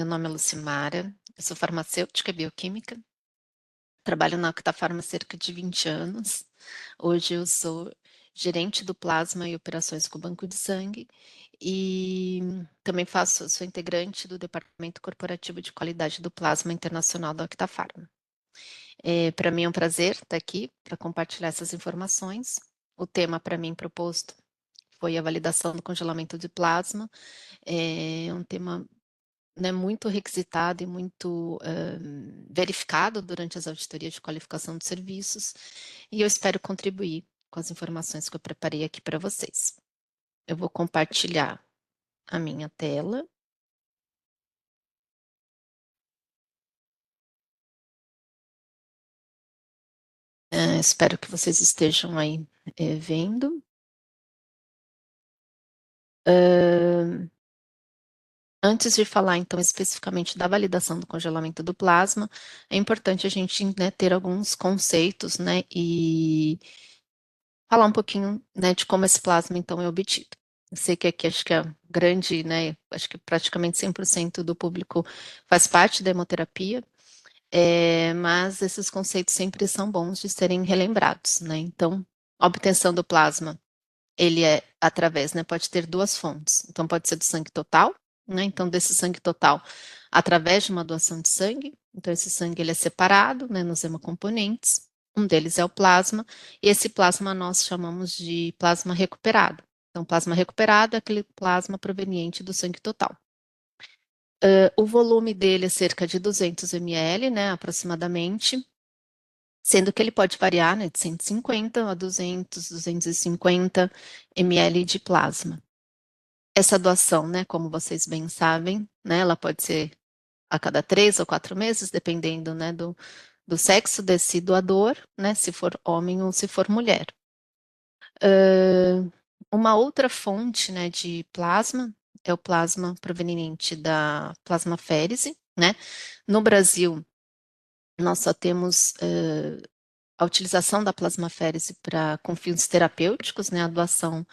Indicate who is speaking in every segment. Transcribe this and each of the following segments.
Speaker 1: meu nome é Lucimara, eu sou farmacêutica e bioquímica, trabalho na Octafarma há cerca de 20 anos. Hoje eu sou gerente do plasma e operações com banco de sangue e também sou integrante do Departamento Corporativo de Qualidade do Plasma Internacional da Octafarma. Para mim é um prazer estar aqui para compartilhar essas informações. O tema para mim proposto foi a validação do congelamento de plasma. É um tema, né, muito requisitado e muito verificado durante as auditorias de qualificação de serviços, e eu espero contribuir com as informações que eu preparei aqui para vocês. Eu vou compartilhar a minha tela. Espero que vocês estejam aí vendo. Antes de falar, então, especificamente da validação do congelamento do plasma, é importante a gente, né, ter alguns conceitos, né, e falar um pouquinho, né, de como esse plasma, então, é obtido. Eu sei que aqui acho que a grande, né, acho que praticamente 100% do público faz parte da hemoterapia, mas esses conceitos sempre são bons de serem relembrados, né? Então, a obtenção do plasma, ele é através, né, pode ter duas fontes. Então, pode ser do sangue total, né? Então, desse sangue total, através de uma doação de sangue. Então, esse sangue, ele é separado, né, nos hemocomponentes. Um deles é o plasma, e esse plasma nós chamamos de plasma recuperado. Então, plasma recuperado é aquele plasma proveniente do sangue total. O volume dele é cerca de 200 ml, né, aproximadamente, sendo que ele pode variar, né, de 150 a 200, 250 ml de plasma. Essa doação, né, como vocês bem sabem, né, ela pode ser a cada 3 ou 4 meses, dependendo, né, do sexo desse doador, né, se for homem ou se for mulher. Uma outra fonte, né, de plasma é o plasma proveniente da plasmaférese, né? No Brasil, nós só temos a utilização da plasmaférese com fins terapêuticos, né? A doação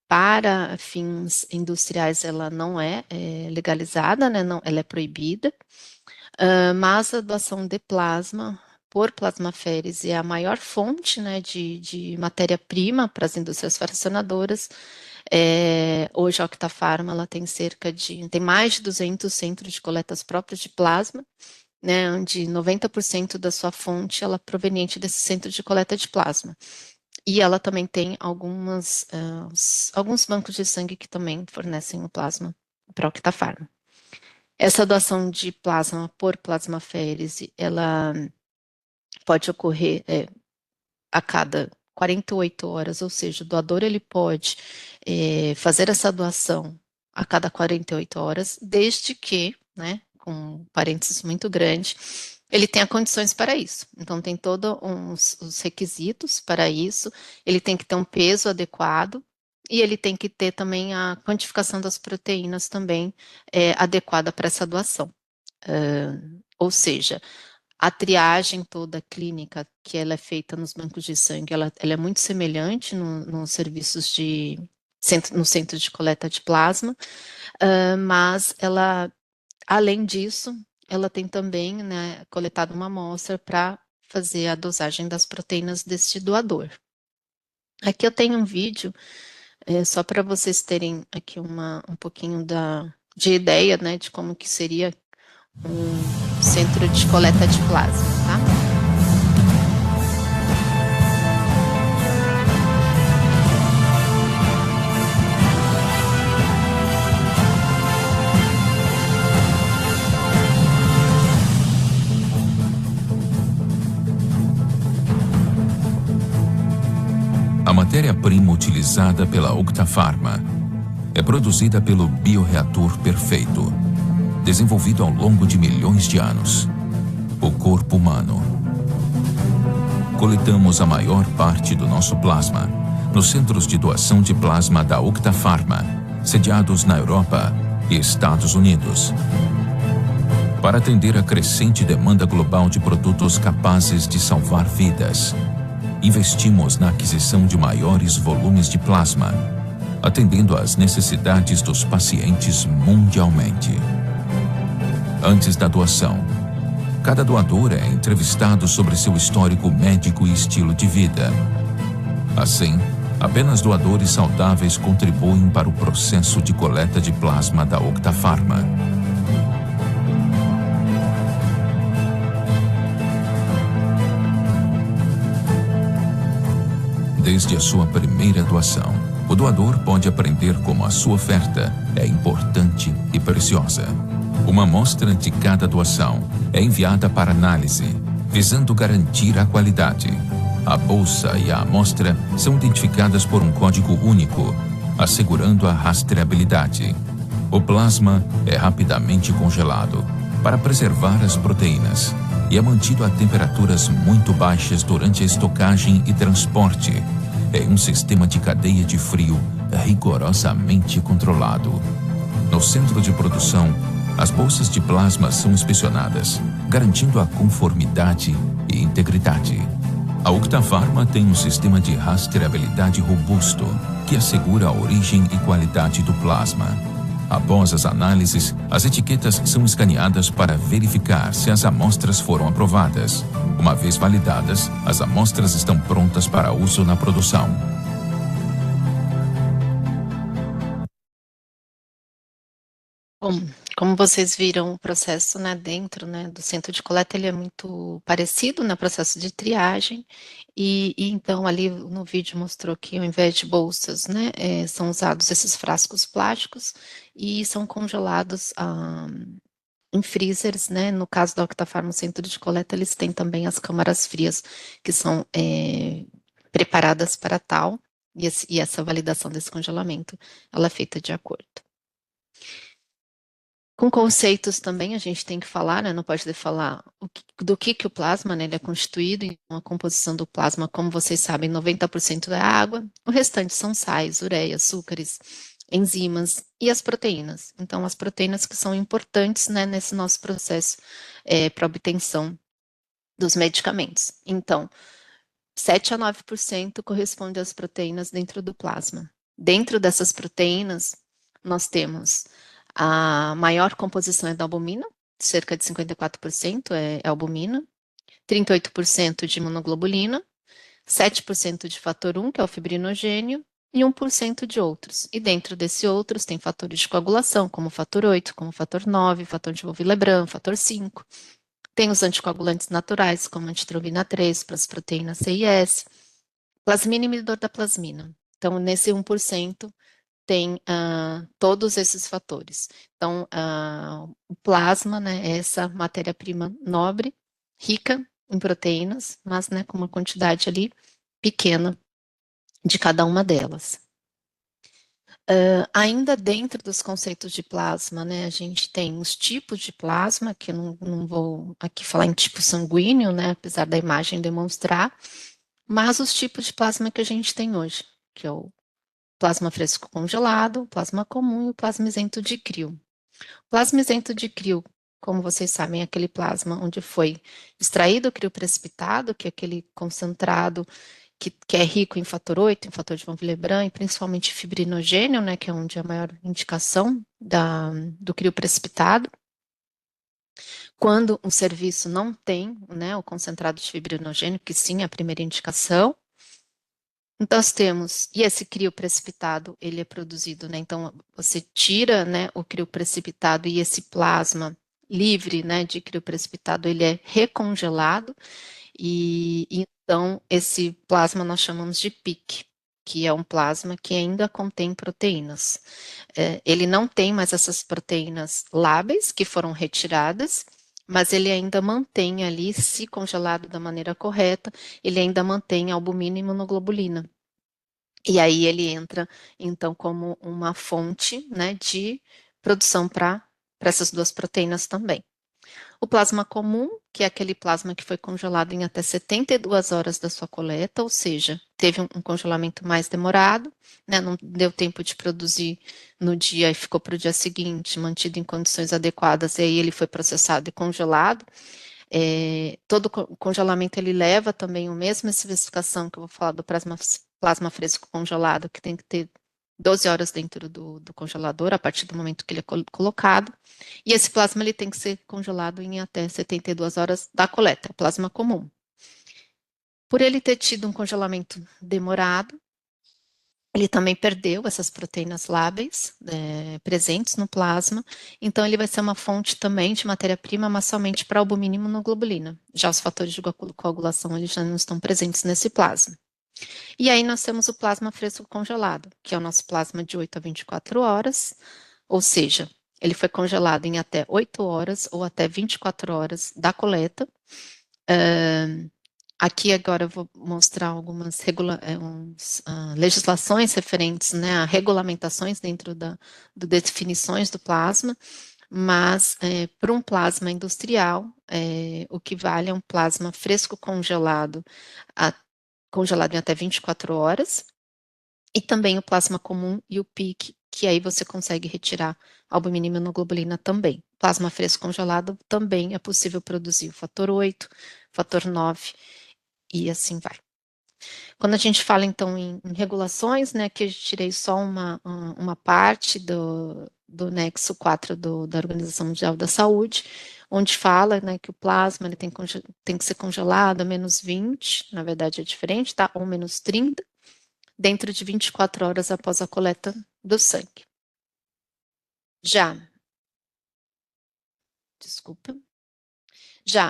Speaker 1: para fins industriais, ela não é legalizada, né? Não, ela é proibida, mas a doação de plasma por plasmaférese é a maior fonte, né, de matéria-prima para as indústrias fracionadoras. Hoje a Octafarma ela tem tem mais de 200 centros de coletas próprias de plasma, né, onde 90% da sua fonte ela é proveniente desse centro de coleta de plasma. E ela também tem alguns bancos de sangue que também fornecem o plasma para a Octafarma. Essa doação de plasma por plasmaférese, ela pode ocorrer a cada 48 horas, ou seja, o doador ele pode fazer essa doação a cada 48 horas, desde que, né, com um parênteses muito grande, ele tenha condições para isso. Então, tem todos os requisitos para isso, ele tem que ter um peso adequado, e ele tem que ter também a quantificação das proteínas também adequada para essa doação. Ou seja, a triagem toda clínica que ela é feita nos bancos de sangue, ela é muito semelhante nos serviços no centro de coleta de plasma, mas ela, além disso, ela tem também, né, coletado uma amostra para fazer a dosagem das proteínas deste doador. Aqui eu tenho um vídeo, só para vocês terem aqui um pouquinho de ideia, né, de como que seria um centro de coleta de plasma, tá?
Speaker 2: A matéria-prima utilizada pela Octafarma é produzida pelo bioreator perfeito, desenvolvido ao longo de milhões de anos, o corpo humano. Coletamos a maior parte do nosso plasma nos centros de doação de plasma da Octafarma, sediados na Europa e Estados Unidos. Para atender a crescente demanda global de produtos capazes de salvar vidas, investimos na aquisição de maiores volumes de plasma, atendendo às necessidades dos pacientes mundialmente. Antes da doação, cada doador é entrevistado sobre seu histórico médico e estilo de vida. Assim, apenas doadores saudáveis contribuem para o processo de coleta de plasma da Octafarma. Desde a sua primeira doação, o doador pode aprender como a sua oferta é importante e preciosa. Uma amostra de cada doação é enviada para análise, visando garantir a qualidade. A bolsa e a amostra são identificadas por um código único, assegurando a rastreabilidade. O plasma é rapidamente congelado para preservar as proteínas e é mantido a temperaturas muito baixas durante a estocagem e transporte, em um sistema de cadeia de frio rigorosamente controlado. No centro de produção, as bolsas de plasma são inspecionadas, garantindo a conformidade e integridade. A Octafarma tem um sistema de rastreabilidade robusto que assegura a origem e qualidade do plasma. Após as análises, as etiquetas são escaneadas para verificar se as amostras foram aprovadas. Uma vez validadas, as amostras estão prontas para uso na produção.
Speaker 1: Bom, como vocês viram, o processo, né, dentro, né, do centro de coleta, ele é muito parecido, no processo de triagem, e então ali no vídeo mostrou que ao invés de bolsas, né, são usados esses frascos plásticos e são congelados em freezers, né, no caso da Octafarma Centro de Coleta, eles têm também as câmaras frias, que são preparadas para tal, e essa validação desse congelamento, ela é feita de acordo. Com conceitos também a gente tem que falar, né? Não pode falar do que o plasma, né, ele é constituído. Então, a composição do plasma, como vocês sabem, 90% é água, o restante são sais, ureia, açúcares, enzimas e as proteínas. Então, as proteínas que são importantes, né, nesse nosso processo para obtenção dos medicamentos. Então, 7 a 9% corresponde às proteínas dentro do plasma. Dentro dessas proteínas, nós temos a maior composição é da albumina, cerca de 54% é albumina, 38% de imunoglobulina, 7% de fator 1, que é o fibrinogênio, e 1% de outros. E dentro desse outros tem fatores de coagulação, como o fator 8, como o fator 9, fator de Wolff-Lebran, fator 5. Tem os anticoagulantes naturais, como a antitrombina 3, para as proteínas C e S. Plasmina inibidor da plasmina. Então, nesse 1%, tem todos esses fatores. Então, o plasma, né, é essa matéria-prima nobre, rica em proteínas, mas, né, com uma quantidade ali pequena de cada uma delas. Ainda dentro dos conceitos de plasma, né, a gente tem os tipos de plasma, que eu não vou aqui falar em tipo sanguíneo, né, apesar da imagem demonstrar, mas os tipos de plasma que a gente tem hoje, que é o plasma fresco congelado, plasma comum e o plasma isento de crio. Plasma isento de crio, como vocês sabem, é aquele plasma onde foi extraído o crio precipitado, que é aquele concentrado que é rico em fator 8, em fator de Wolff-Lebran, e principalmente fibrinogênio, né, que é onde é a maior indicação do crio precipitado. Quando um serviço não tem, né, o concentrado de fibrinogênio, que sim é a primeira indicação, então, nós temos, e esse crio precipitado, ele é produzido, né? Então, você tira, né, o crio precipitado e esse plasma livre, né, de crio precipitado, ele é recongelado, e então esse plasma nós chamamos de PIC, que é um plasma que ainda contém proteínas. Ele não tem mais essas proteínas lábeis que foram retiradas, mas ele ainda mantém ali, se congelado da maneira correta, ele ainda mantém albumina e imunoglobulina. E aí ele entra, então, como uma fonte, né, de produção para essas duas proteínas também. O plasma comum, que é aquele plasma que foi congelado em até 72 horas da sua coleta, ou seja, teve um congelamento mais demorado, né, não deu tempo de produzir no dia e ficou para o dia seguinte, mantido em condições adequadas, e aí ele foi processado e congelado. Todo o congelamento ele leva também a mesma especificação que eu vou falar do plasma fresco congelado, que tem que ter 12 horas dentro do congelador, a partir do momento que ele é colocado. E esse plasma ele tem que ser congelado em até 72 horas da coleta, plasma comum. Por ele ter tido um congelamento demorado, ele também perdeu essas proteínas lábeis presentes no plasma, então ele vai ser uma fonte também de matéria-prima, mas somente para albuminina e imunoglobulina. Já os fatores de coagulação eles já não estão presentes nesse plasma. E aí nós temos o plasma fresco congelado, que é o nosso plasma de 8 a 24 horas, ou seja, ele foi congelado em até 8 horas ou até 24 horas da coleta. Aqui agora eu vou mostrar algumas legislações referentes, né, a regulamentações dentro do definições do plasma, mas para um plasma industrial, o que vale é um plasma fresco congelado, congelado em até 24 horas, e também o plasma comum e o PIC, que aí você consegue retirar albumina e imunoglobulina também. Plasma fresco congelado também é possível produzir o fator 8, fator 9 e assim vai. Quando a gente fala, então, em regulações, né, que eu tirei só uma parte do nexo 4 da Organização Mundial da Saúde, onde fala, né, que o plasma ele tem que ser congelado a menos 20, na verdade é diferente, tá? Ou menos 30, dentro de 24 horas após a coleta do sangue. Já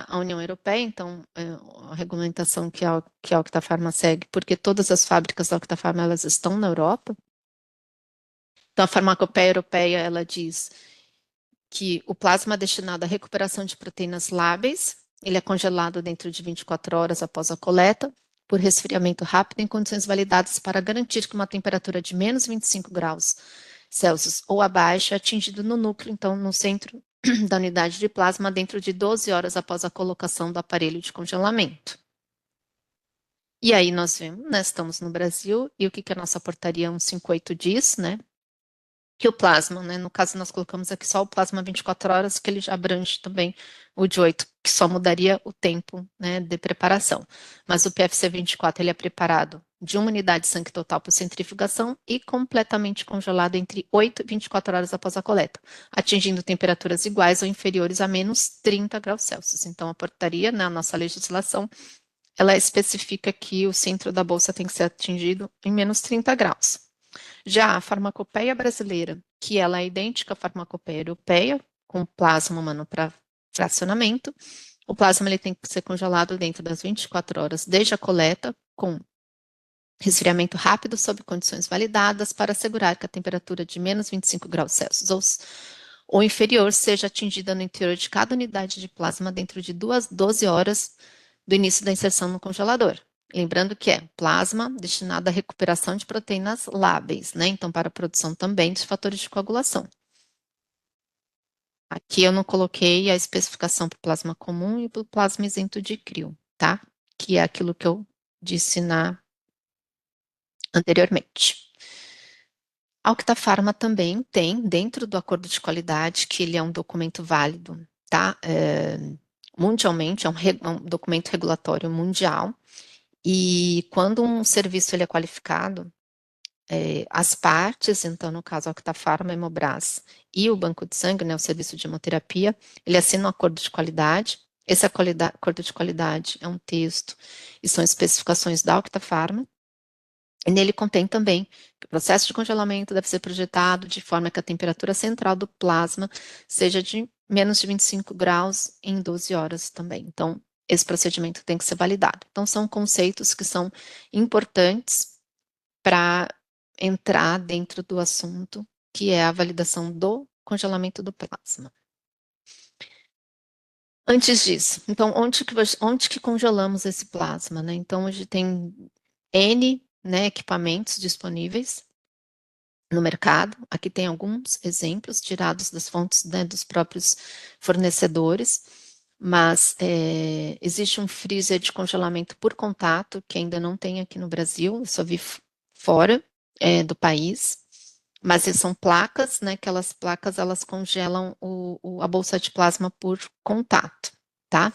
Speaker 1: a União Europeia, então, a regulamentação que a Octafarma segue, porque todas as fábricas da Octafarma, elas estão na Europa. Então, a farmacopeia europeia, ela diz que o plasma destinado à recuperação de proteínas lábeis, ele é congelado dentro de 24 horas após a coleta, por resfriamento rápido em condições validadas para garantir que uma temperatura de menos 25 graus Celsius ou abaixo é atingido no núcleo, então, no centro da unidade de plasma, dentro de 12 horas após a colocação do aparelho de congelamento. E aí nós vemos, né, estamos no Brasil, e o que a nossa portaria 158 diz, né? Que o plasma, né? No caso, nós colocamos aqui só o plasma 24 horas, que ele já abrange também o de 8, que só mudaria o tempo, né, de preparação. Mas o PFC 24, ele é preparado de uma unidade de sangue total por centrifugação e completamente congelado entre 8 e 24 horas após a coleta, atingindo temperaturas iguais ou inferiores a menos 30 graus Celsius. Então, a portaria, né, a nossa legislação, ela especifica que o centro da bolsa tem que ser atingido em menos 30 graus. Já a farmacopeia brasileira, que ela é idêntica à farmacopeia europeia, com plasma humano para fracionamento, o plasma ele tem que ser congelado dentro das 24 horas desde a coleta, com resfriamento rápido sob condições validadas para assegurar que a temperatura de menos 25 graus Celsius ou inferior seja atingida no interior de cada unidade de plasma dentro de 12 horas do início da inserção no congelador. Lembrando que é plasma destinado à recuperação de proteínas lábeis, né? Então, para a produção também de fatores de coagulação. Aqui eu não coloquei a especificação para o plasma comum e para o plasma isento de crio, tá? Que é aquilo que eu disse anteriormente. A Octafarma também tem, dentro do acordo de qualidade, que ele é um documento válido, tá? Mundialmente, é um documento regulatório mundial. E quando um serviço ele é qualificado, as partes, então no caso a Octafarma, a Hemobras e o Banco de Sangue, né, o serviço de hemoterapia, ele assina um acordo de qualidade. Esse acordo de qualidade é um texto e são especificações da Octafarma. E nele contém também que o processo de congelamento deve ser projetado de forma que a temperatura central do plasma seja de menos de 25 graus em 12 horas também. Então, esse procedimento tem que ser validado. Então, são conceitos que são importantes para entrar dentro do assunto, que é a validação do congelamento do plasma. Antes disso, então, onde que congelamos esse plasma, né? Então, hoje tem N, né, equipamentos disponíveis no mercado. Aqui tem alguns exemplos tirados das fontes, né, dos próprios fornecedores, mas existe um freezer de congelamento por contato, que ainda não tem aqui no Brasil, eu só vi fora do país, mas são placas, né, aquelas placas, elas congelam a bolsa de plasma por contato, tá?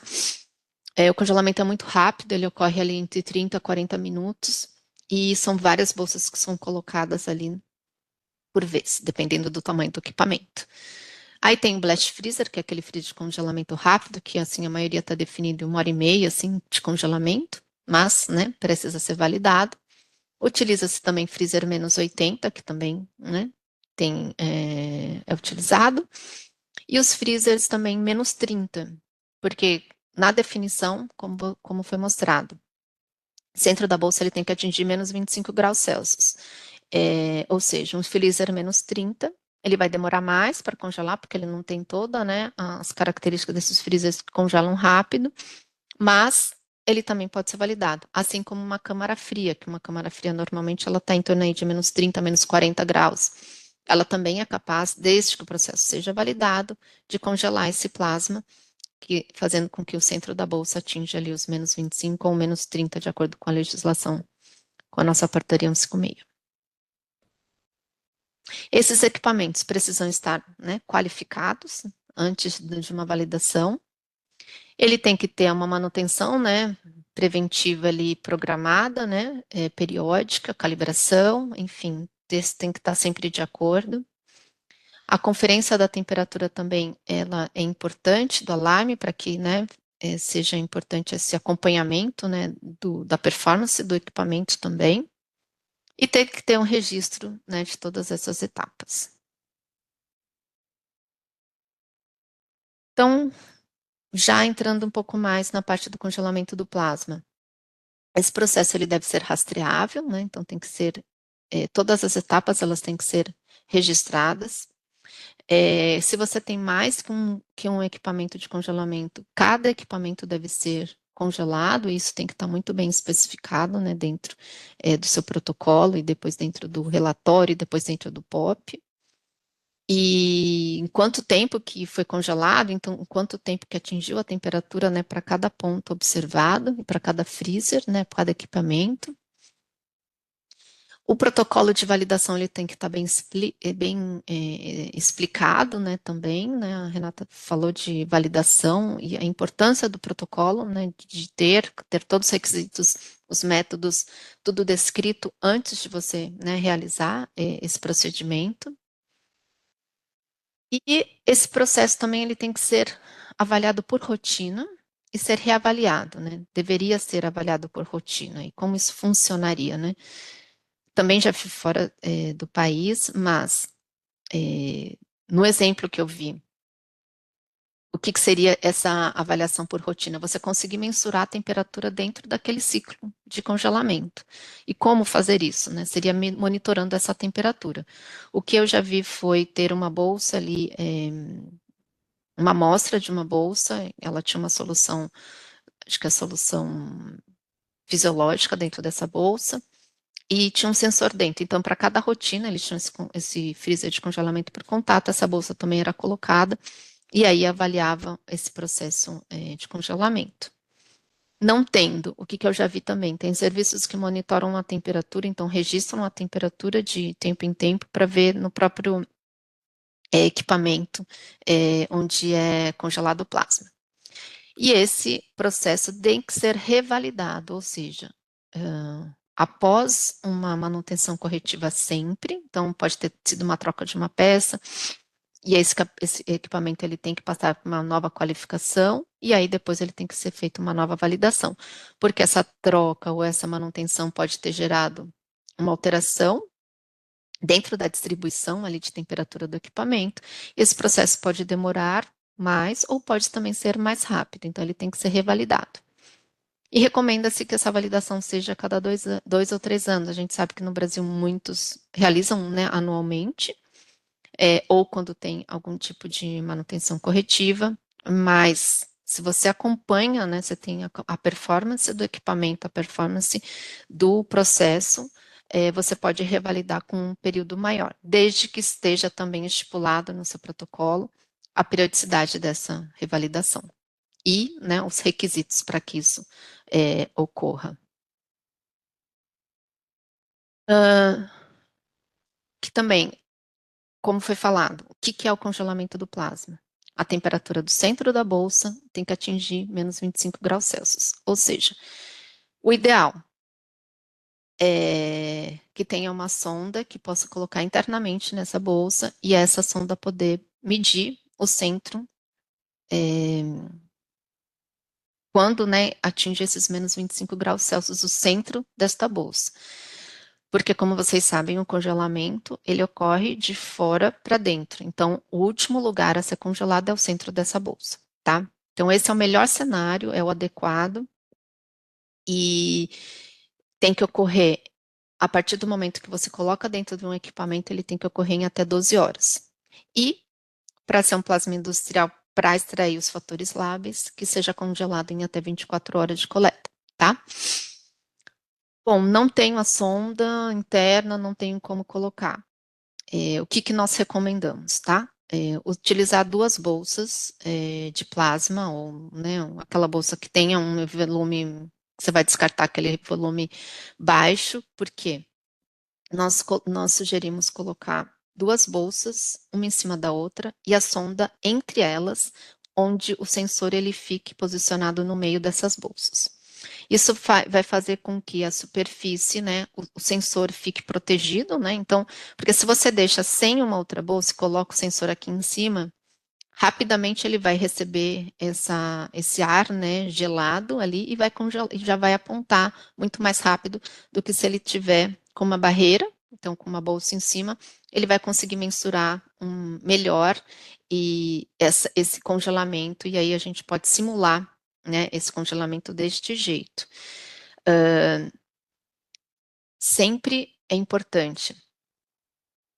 Speaker 1: O congelamento é muito rápido, ele ocorre ali entre 30 a 40 minutos, e são várias bolsas que são colocadas ali por vez, dependendo do tamanho do equipamento. Aí tem o blast freezer, que é aquele freezer de congelamento rápido, que assim a maioria está definido em 1 hora e meia assim, de congelamento, mas né, precisa ser validado. Utiliza-se também freezer -80, que também né, é utilizado. E os freezers também -30, porque na definição, como foi mostrado, centro da bolsa ele tem que atingir -25 graus Celsius. Ou seja, um freezer -30, ele vai demorar mais para congelar, porque ele não tem todas né, as características desses freezers que congelam rápido, mas ele também pode ser validado, assim como uma câmara fria, que uma câmara fria normalmente ela está em torno aí de -30, -40 graus. Ela também é capaz, desde que o processo seja validado, de congelar esse plasma, fazendo com que o centro da bolsa atinja ali os -25 ou -30, de acordo com a legislação, com a nossa portaria 156. Esses equipamentos precisam estar né, qualificados antes de uma validação. Ele tem que ter uma manutenção né, preventiva ali programada, né, periódica, calibração, enfim, tem que estar sempre de acordo. A conferência da temperatura também ela é importante do alarme para que né, seja importante esse acompanhamento né, da performance do equipamento também. E tem que ter um registro né, de todas essas etapas. Então, já entrando um pouco mais na parte do congelamento do plasma. Esse processo ele deve ser rastreável, né? Então tem que ser todas as etapas elas têm que ser registradas. Se você tem mais que um equipamento de congelamento, cada equipamento deve ser congelado, e isso tem que estar muito bem especificado, né, dentro do seu protocolo, e depois dentro do relatório, e depois dentro do POP. E em quanto tempo que foi congelado, então, em quanto tempo que atingiu a temperatura, né, para cada ponto observado, e para cada freezer, né, para cada equipamento. O protocolo de validação ele tem que estar bem explicado, né, também, né, a Renata falou de validação e a importância do protocolo, né, de ter todos os requisitos, os métodos, tudo descrito antes de você, né, realizar esse procedimento. E esse processo também ele tem que ser avaliado por rotina e ser reavaliado, né? Deveria ser avaliado por rotina. E como isso funcionaria, né? Também já fui fora do país, mas no exemplo que eu vi, o que seria essa avaliação por rotina? Você conseguir mensurar a temperatura dentro daquele ciclo de congelamento. E como fazer isso? Né? Seria monitorando essa temperatura. O que eu já vi foi ter uma bolsa ali, uma amostra de uma bolsa, ela tinha uma solução, acho que a solução fisiológica dentro dessa bolsa, e tinha um sensor dentro. Então, para cada rotina, eles tinham esse freezer de congelamento por contato, essa bolsa também era colocada, e aí avaliava esse processo de congelamento. Não tendo, o que eu já vi também, tem serviços que monitoram a temperatura, então registram a temperatura de tempo em tempo para ver no próprio equipamento onde é congelado o plasma. E esse processo tem que ser revalidado, ou seja, após uma manutenção corretiva sempre, então pode ter sido uma troca de uma peça, e esse equipamento ele tem que passar por uma nova qualificação, e aí depois ele tem que ser feita uma nova validação, porque essa troca ou essa manutenção pode ter gerado uma alteração dentro da distribuição ali de temperatura do equipamento. Esse processo pode demorar mais ou pode também ser mais rápido, então ele tem que ser revalidado. E recomenda-se que essa validação seja a cada 2 ou 3 anos. A gente sabe que no Brasil muitos realizam né, anualmente, ou quando tem algum tipo de manutenção corretiva, mas se você acompanha, né, você tem a performance do equipamento, a performance do processo, você pode revalidar com um período maior, desde que esteja também estipulado no seu protocolo a periodicidade dessa revalidação e né, os requisitos para que isso ocorra. Que também, como foi falado, o que é o congelamento do plasma? A temperatura do centro da bolsa tem que atingir -25 graus Celsius. Ou seja, o ideal que tenha uma sonda que possa colocar internamente nessa bolsa e essa sonda poder medir o centro quando, né, atinge esses menos 25 graus Celsius, o centro desta bolsa. Porque, como vocês sabem, o congelamento, ele ocorre de fora para dentro. Então, o último lugar a ser congelado é o centro dessa bolsa, tá? Então, esse é o melhor cenário, é o adequado, e tem que ocorrer, a partir do momento que você coloca dentro de um equipamento, ele tem que ocorrer em até 12 horas. E, para ser um plasma industrial, para extrair os fatores lábeis, que seja congelado em até 24 horas de coleta, tá? Bom, não tenho a sonda interna, não tenho como colocar. O que nós recomendamos, tá? Utilizar 2 bolsas de plasma, ou né, aquela bolsa que tenha um volume, você vai descartar aquele volume baixo, porque nós sugerimos colocar 2 bolsas, uma em cima da outra, e a sonda entre elas, onde o sensor ele fique posicionado no meio dessas bolsas. Isso vai fazer com que a superfície, né, o sensor fique protegido, né? Então, porque se você deixa sem uma outra bolsa e coloca o sensor aqui em cima, rapidamente ele vai receber esse ar, né, gelado ali e vai congelar, e já vai apontar muito mais rápido do que se ele tiver com uma barreira, então com uma bolsa em cima, ele vai conseguir mensurar melhor esse congelamento, e aí a gente pode simular, né, esse congelamento deste jeito. Sempre é importante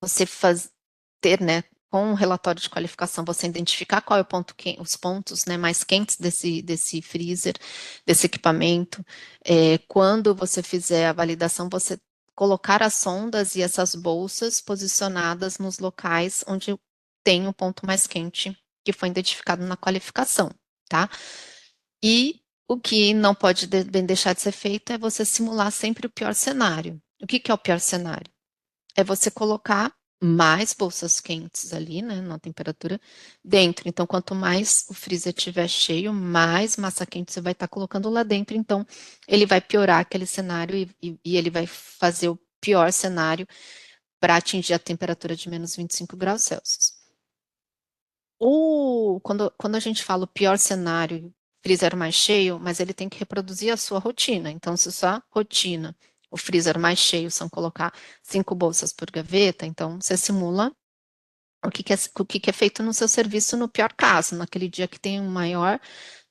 Speaker 1: você ter, né, com o relatório de qualificação, você identificar qual é o ponto os pontos, né, mais quentes desse freezer, desse equipamento. Quando você fizer a validação, você colocar as sondas e essas bolsas posicionadas nos locais onde tem o ponto mais quente que foi identificado na qualificação, tá? E o que não pode deixar de ser feito é você simular sempre o pior cenário. O que é o pior cenário? É você colocar mais bolsas quentes ali, né, na temperatura dentro. Então, quanto mais o freezer estiver cheio, mais massa quente você vai estar colocando lá dentro. Então, ele vai piorar aquele cenário e ele vai fazer o pior cenário para atingir a temperatura de menos 25 graus Celsius. Quando a gente fala o pior cenário, freezer mais cheio, mas ele tem que reproduzir a sua rotina. Então, se sua rotina, o freezer mais cheio, são colocar 5 bolsas por gaveta, então você simula o que é feito no seu serviço no pior caso, naquele dia que tem um maior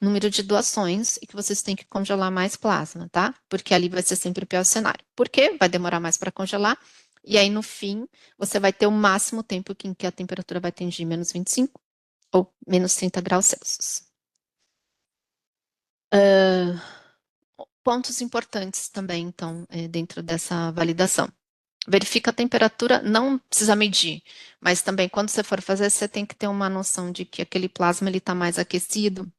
Speaker 1: número de doações e que vocês têm que congelar mais plasma, tá? Porque ali vai ser sempre o pior cenário. Por quê? Vai demorar mais para congelar, e aí no fim você vai ter o máximo tempo em que a temperatura vai atingir menos 25 ou menos 30 graus Celsius. Pontos importantes também, então, dentro dessa validação. Verifica a temperatura, não precisa medir, mas também quando você for fazer, você tem que ter uma noção de que aquele plasma está mais aquecido,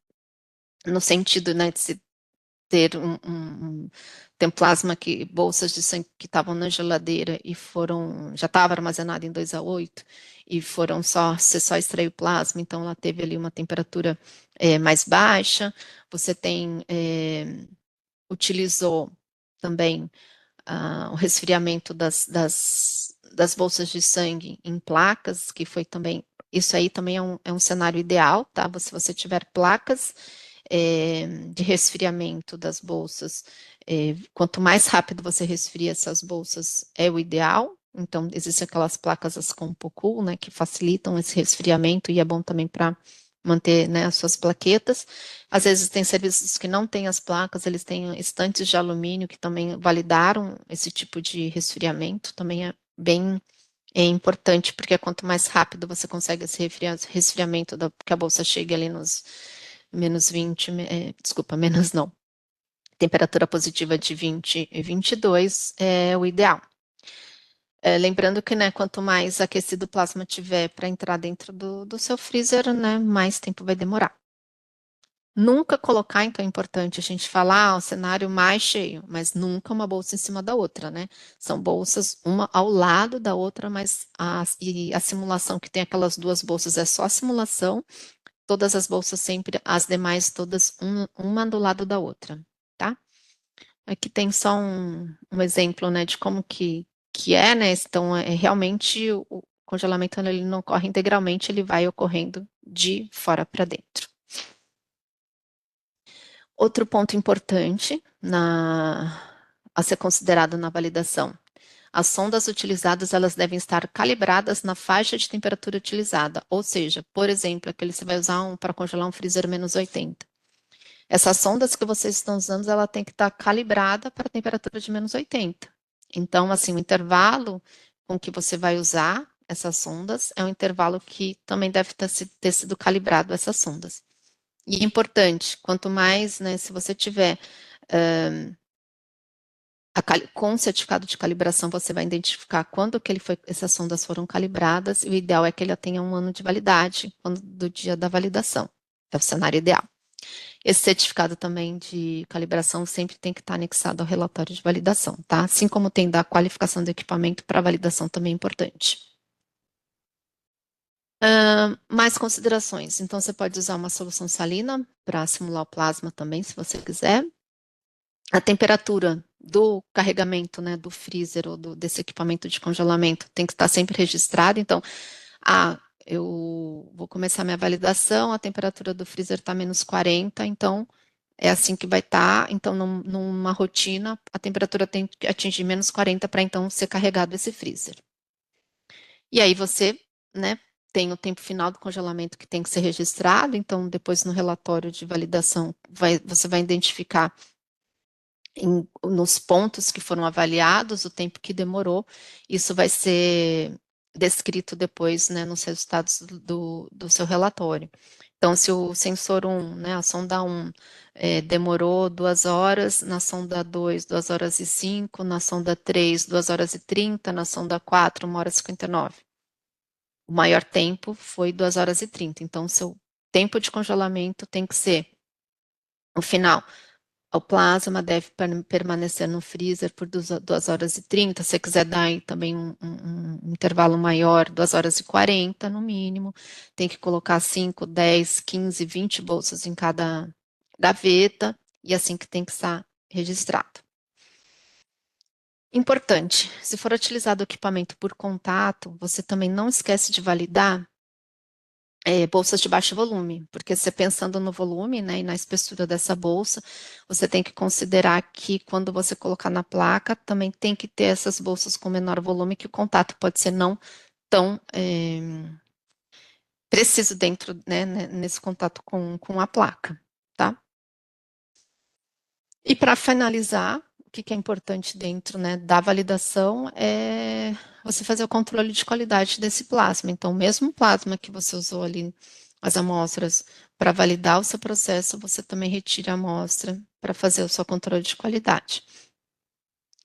Speaker 1: no sentido, né, de se ter tem plasma bolsas de sangue que estavam na geladeira e já estava armazenada em 2 a 8 e você só extraiu plasma, então ela teve ali uma temperatura mais baixa. Você utilizou também o resfriamento das bolsas de sangue em placas, que foi também, isso aí também é um cenário ideal, tá? Se você tiver placas de resfriamento das bolsas, quanto mais rápido você resfria essas bolsas, é o ideal. Então, existem aquelas placas, as Compocool, né, que facilitam esse resfriamento e é bom também para manter, né, as suas plaquetas. Às vezes tem serviços que não têm as placas, eles têm estantes de alumínio que também validaram esse tipo de resfriamento, também é bem importante, porque quanto mais rápido você consegue esse resfriamento, que a bolsa chegue ali nos menos 20, desculpa, menos não, temperatura positiva de 20 e 22 é o ideal. Lembrando que, né, quanto mais aquecido o plasma tiver para entrar dentro do seu freezer, né, mais tempo vai demorar. Nunca colocar, então é importante a gente falar o cenário mais cheio, mas nunca uma bolsa em cima da outra, né? São bolsas uma ao lado da outra, mas e a simulação que tem aquelas 2 bolsas é só a simulação, todas as bolsas sempre, as demais todas uma do lado da outra, tá? Aqui tem só um exemplo, né, de como que é, né? Então, realmente o congelamento ele não ocorre integralmente, ele vai ocorrendo de fora para dentro. Outro ponto importante a ser considerado na validação. As sondas utilizadas, elas devem estar calibradas na faixa de temperatura utilizada, ou seja, por exemplo, aquele que você vai usar para congelar um freezer menos 80. Essas sondas que vocês estão usando, ela tem que estar calibrada para a temperatura de menos 80. Então, assim, o intervalo com que você vai usar essas sondas é um intervalo que também deve ter sido calibrado essas sondas. E é importante, quanto mais, né, se você tiver com o certificado de calibração, você vai identificar quando que essas sondas foram calibradas, e o ideal é que ele tenha 1 ano de validade, do dia da validação. É o cenário ideal. Esse certificado também de calibração sempre tem que estar anexado ao relatório de validação, tá? Assim como tem da qualificação do equipamento para validação também é importante. Mais considerações. Então, você pode usar uma solução salina para simular o plasma também, se você quiser. A temperatura do carregamento, né, do freezer ou desse equipamento de congelamento tem que estar sempre registrada. Então, eu vou começar minha validação, a temperatura do freezer está menos 40, então é assim que vai estar. Então, numa rotina, a temperatura tem que atingir menos 40 para então ser carregado esse freezer. E aí você, né, tem o tempo final do congelamento que tem que ser registrado, então depois no relatório de validação você vai identificar nos pontos que foram avaliados, o tempo que demorou, isso vai ser descrito depois, né, nos resultados do seu relatório. Então, se o sensor 1, né, a sonda 1, demorou 2 horas, na sonda 2, 2 horas e 5, na sonda 3, 2 horas e 30, na sonda 4, 1 hora e 59. O maior tempo foi 2 horas e 30. Então, o seu tempo de congelamento tem que ser, no final, o plasma deve permanecer no freezer por 2 horas e 30. Se você quiser dar aí também um intervalo maior, 2 horas e 40 no mínimo. Tem que colocar 5, 10, 15, 20 bolsas em cada gaveta, e assim que tem que estar registrado. Importante, se for utilizado o equipamento por contato, você também não esquece de validar bolsas de baixo volume, porque você pensando no volume, né, e na espessura dessa bolsa, você tem que considerar que quando você colocar na placa, também tem que ter essas bolsas com menor volume, que o contato pode ser não tão preciso dentro, né, nesse contato com a placa, tá? E para finalizar, o que é importante dentro, né, da validação é você fazer o controle de qualidade desse plasma. Então, o mesmo plasma que você usou ali, as amostras, para validar o seu processo, você também retira a amostra para fazer o seu controle de qualidade.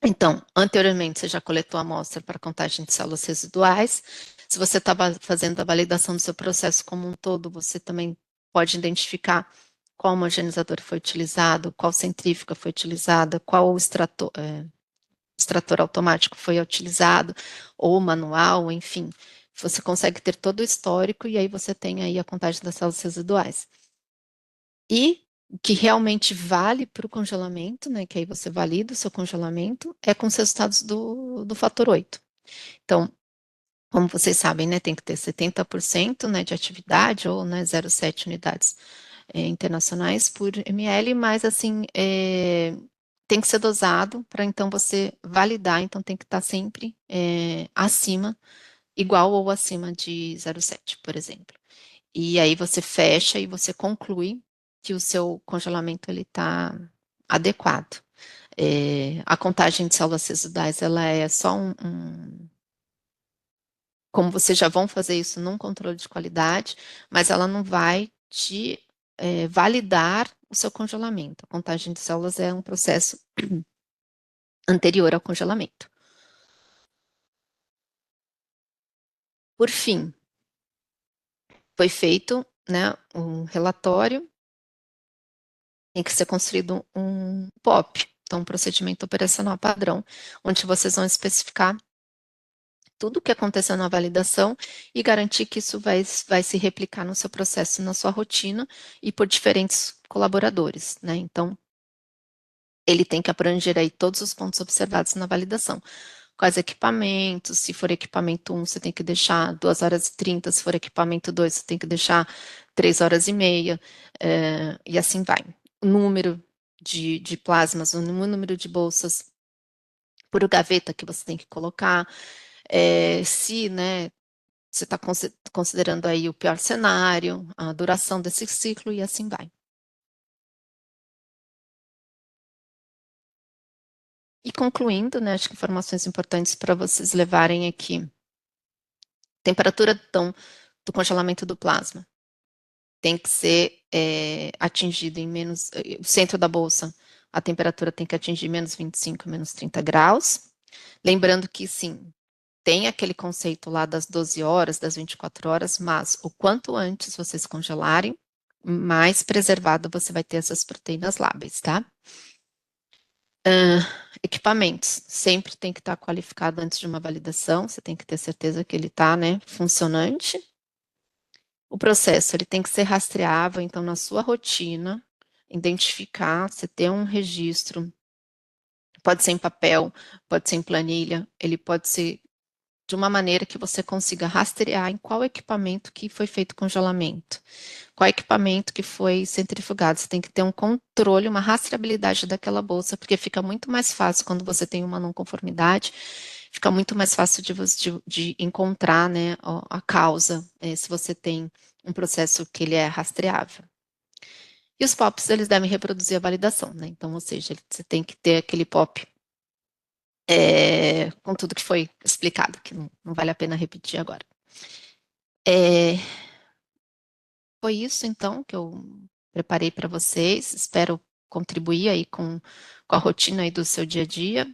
Speaker 1: Então, anteriormente, você já coletou a amostra para contagem de células residuais. Se você estava fazendo a validação do seu processo como um todo, você também pode identificar qual homogeneizador foi utilizado, qual centrífuga foi utilizada, qual extrator automático foi utilizado, ou manual, enfim. Você consegue ter todo o histórico e aí você tem aí a contagem das células residuais. E o que realmente vale para o congelamento, né, que aí você valida o seu congelamento, é com os resultados do fator 8. Então, como vocês sabem, né, tem que ter 70%, né, de atividade, ou, né, 0,7 unidades internacionais por ml, mas assim, tem que ser dosado para então você validar, então tem que estar sempre acima, igual ou acima de 0,7, por exemplo. E aí você fecha e você conclui que o seu congelamento ele está adequado. A contagem de células residuais, ela é só como vocês já vão fazer isso num controle de qualidade, mas ela não vai te validar o seu congelamento. A contagem de células é um processo anterior ao congelamento. Por fim, foi feito, né, um relatório, tem que ser construído um POP, então um procedimento operacional padrão, onde vocês vão especificar tudo o que aconteceu na validação e garantir que isso vai se replicar no seu processo, na sua rotina e por diferentes colaboradores, né? Então, ele tem que abranger aí todos os pontos observados na validação. Quais equipamentos, se for equipamento 1, você tem que deixar 2 horas e 30, se for equipamento 2, você tem que deixar 3 horas e meia, e assim vai. O número de plasmas, o número de bolsas por gaveta que você tem que colocar, se, né, você está considerando aí o pior cenário, a duração desse ciclo e assim vai. E concluindo, né, acho que informações importantes para vocês levarem aqui. Temperatura do congelamento do plasma tem que ser atingido em menos, o centro da bolsa, a temperatura tem que atingir menos 25, menos 30 graus. Lembrando que, sim, tem aquele conceito lá das 12 horas, das 24 horas, mas o quanto antes vocês congelarem, mais preservado você vai ter essas proteínas lábeis, tá? Equipamentos, sempre tem que estar qualificado antes de uma validação, você tem que ter certeza que ele está, né, funcionante. O processo, ele tem que ser rastreável, então, na sua rotina, identificar, você ter um registro, pode ser em papel, pode ser em planilha, ele pode ser de uma maneira que você consiga rastrear em qual equipamento que foi feito congelamento, qual equipamento que foi centrifugado. Você tem que ter um controle, uma rastreabilidade daquela bolsa, porque fica muito mais fácil quando você tem uma não conformidade, fica muito mais fácil de encontrar, né, a causa, se você tem um processo que ele é rastreável. E os POPs, eles devem reproduzir a validação, né? Então, ou seja, você tem que ter aquele POP com tudo que foi explicado, que não vale a pena repetir agora. Foi isso, então, que eu preparei para vocês. Espero contribuir aí com a rotina aí do seu dia a dia.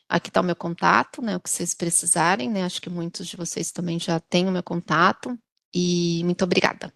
Speaker 1: Aqui está o meu contato, né? O que vocês precisarem, né? Acho que muitos de vocês também já têm o meu contato. E muito obrigada.